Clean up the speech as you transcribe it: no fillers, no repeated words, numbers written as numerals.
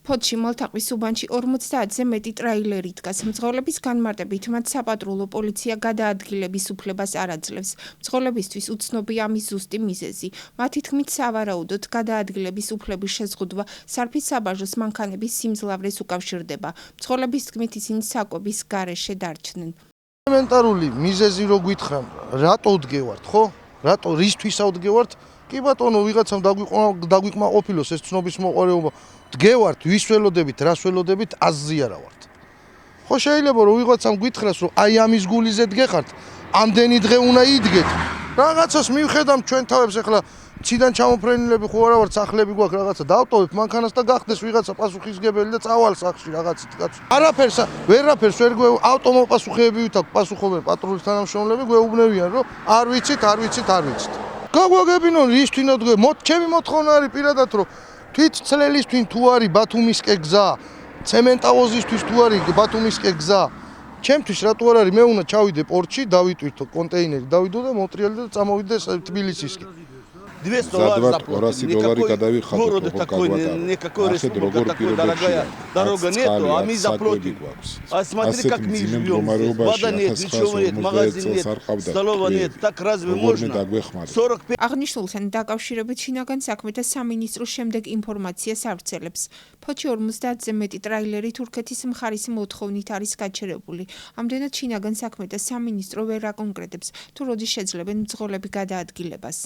ფოთში მალთაყვის უბანში 50-ზე მეტი ტრეილერი დგას. მძღოლების განმარტებით მათ საპატრულო პოლიცია გადაადგილების უფლებას არ აძლევს. მძღოლებისთვის უცნობია ამის ზუსტი მიზეზი. მათი თქმით, სავარაუდოდ გადაადგილების უფლების შეზღუდვა სარფის საბაჟოს მანქანების სიმძლავრეს უკავშირდება. მძღოლების თქმით, ისინი საკვების გარეშე დარჩნენ. ელემენტარული მიზეზი რო გითხრა, რატო ვდგევართ, ხო? რატო რისთვისა ვდგევართ? კი ბატონო, ვიღაცამ დაგვიკმაყოფილოს ეს ცნობის მოყარეობა. დგევართ, ვის ველოდებით, რას ველოდებით, აზრი არა ვართ. ხო შეიძლება რომ ვიღაცამ გითხრას, რომ აი ამის გულიზე დგეხართ, ამდენი დღე უნდა იდგეთ. რაღაცას მივხედავ ჩვენ თავებს ახლა ციდან ჩამოფრენილები ხო არა ვართ, სახლები გვაქვს რაღაცა დავტოვებ მანქანას და გახდეს ვიღაცა პასუხისგებელი და წავალ სახლში რაღაცით კაცო. ვერაფერს ვერ ავტომოპასუხეებივით აქვს პასუხობენ პატრულის თანამშრომლები, გვეუბნებიან რომ არ ვიცით. გაგვაგებინონ რის თვინა დგე, ჩემი მოთხოვნა არის პირადად რომ თვით ცლელისთვის თუ არის ბათუმისკენ გზა, ცემენტავოზისთვის თუ არის ბათუმისკენ გზა, ჩემთვის რატო არ არის, მე უნდა ჩავიდე პორტში, დავიტვირთო კონტეინერი, დავიდო და მონტრეალი და წამოვიდე თბილისისკენ. $200 გადავიხადოთ такой никакой республика такой дорогая дорога нету а мы заплатим а смотри как мы живем вода нет ничего нет магазин нет столова нет так разве можно 45 აღნიშნულთან დაკავშირებით შინაგან საქმეთა სამინისტროს შემდეგ ინფორმაციას ავრცელებს. ფოთში 50-ზე მეტი ტრეილერი თურქეთის მხარის მოთხოვნით არის გაჩერებული. ამდენად შინაგან საქმეთა სამინისტრო ვერ აკონკრეტებს, თუ როდის შეძლებენ მძღოლები გადაადგილებას.